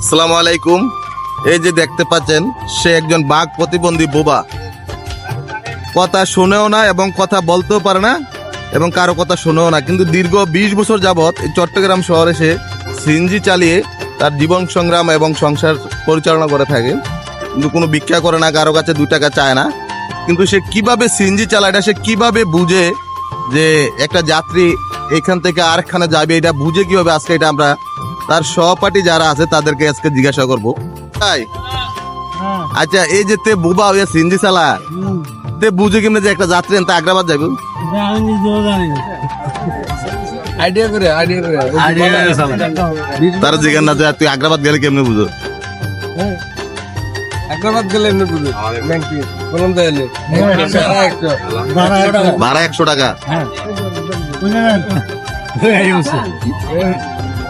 আসসালামু আলাইকুম। এই যে দেখতে পাচ্ছেন, সে একজন বাঘ প্রতিবন্ধী বোবা। কথা শুনেও না এবং কথা বলতেও পারে না এবং কারো কথা শুনেও না, কিন্তু দীর্ঘ 20 বছর যাবৎ এই চট্টগ্রাম শহরে সে সিএনজি চালিয়ে তার জীবন সংগ্রাম এবং সংসার পরিচালনা করে থাকে। কিন্তু কোনো ভিক্ষা করে না, কারো কাছে 2 টাকা চায় না। কিন্তু সে কিভাবে সিএনজি চালায়, এটা সে কিভাবে বুঝে যে একটা যাত্রী এখান থেকে আরেকখানে যাবে, এটা বুঝে কিভাবে, আজকে এটা আমরা তার সহপাঠী যারা আছে তাদেরকে আজকে জিজ্ঞাসা করবো। তাই আচ্ছা, এই যে তে বুবা হয়ে সিএনজি চালা, তে বুঝে কেমনে যে একটা যাত্রী তা আগ্রাবাদ যাবে? তারা জিজ্ঞাসা না যে তুই আগ্রাবাদ গেলে কেমনে বুঝো? আগ্রাবাদ গেলে এমনি বুঝো ভাড়া 100 টাকা।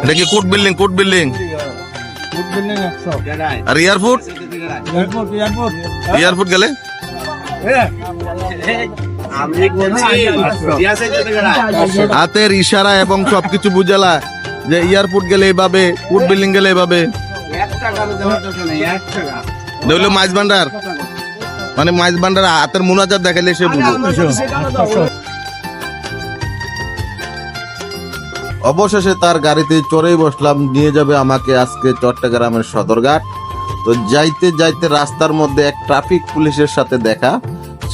এটা কি কোর্ট বিল্ডিং? কোর্ট বিল্ডিং আর এয়ারপোর্ট? এয়ারপোর্ট গেলে হাতের ইশারা এবং সবকিছু বুঝালা যে এয়ারপোর্ট গেলে এইভাবে, কোর্ট বিল্ডিং গেলে এইভাবে। দেখলো মাইজ ভান্ডার, মানে মাইজ ভান্ডার হাতের মুনাজাত দেখাইলে সে বুঝে। অবশেষে তার গাড়িতে চড়েই বসলাম, নিয়ে যাবে আমাকে আজকে চট্টগ্রামের সদরঘাট। তো যাইতে যাইতে রাস্তার মধ্যে এক ট্রাফিক পুলিশের সাথে দেখা।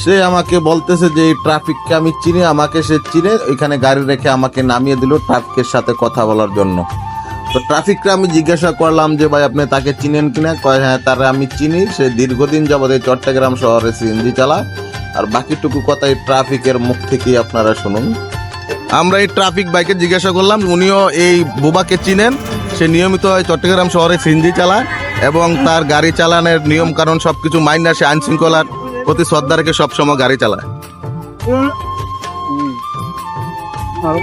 সে আমাকে বলতেছে যে এই ট্রাফিককে আমি চিনি, আমাকে সে চিনে, ওইখানে গাড়ি রেখে আমাকে নামিয়ে দিল ট্রাফিকের সাথে কথা বলার জন্য। তো ট্রাফিককে আমি জিজ্ঞাসা করলাম যে ভাই আপনি তাকে চিনেন কিনা? কয় হ্যাঁ, তারা আমি চিনি, সে দীর্ঘদিন যাবত এই চট্টগ্রাম শহরে সিএনজি চালায়। আর বাকিটুকু কথা এই ট্রাফিকের মুখ থেকেই আপনারা শুনুন। আমরা এই ট্রাফিক বাইকে জিজ্ঞাসা করলাম, উনিও এই বোবাকে চিনেন। সে নিয়মিত চট্টগ্রাম শহরে সিএনজি চালায় এবং তার গাড়ি চালানোর নিয়ম কারণ সবকিছু মাইন্ড, সে আইন শৃঙ্খলার প্রতি শ্রদ্ধা রেখে সবসময় গাড়ি চালায়।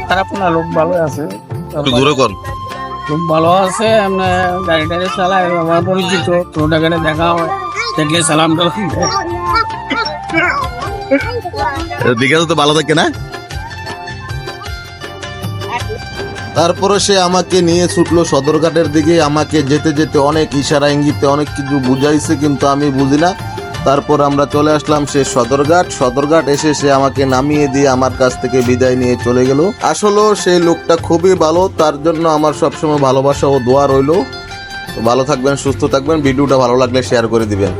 খারাপ না, লোক ভালো আছে, একটু দূরে কর। খুব ভালো আছে। আমরা গাড়ি টাড়ি চালাই, আমার পরিচিত, ছোট গাড়ি দেখা হয়, দেখলে সালাম দিকে তো ভালো থাকে না। তারপরে সে আমাকে নিয়ে ছুটলো সদরঘাটের দিকে। আমাকে যেতে যেতে অনেক ইশারা ইঙ্গিতে অনেক কিছু বুঝাইছে, কিন্তু আমি বুঝি না। তারপর আমরা চলে আসলাম সে সদরঘাট। সদরঘাট এসে সে আমাকে নামিয়ে দিয়ে আমার কাছ থেকে বিদায় নিয়ে চলে গেল। আসলে সেই লোকটা খুবই ভালো, তার জন্য আমার সবসময় ভালোবাসা ও দোয়া রইল। ভালো থাকবেন, সুস্থ থাকবেন। ভিডিওটা ভালো লাগলে শেয়ার করে দিবেন।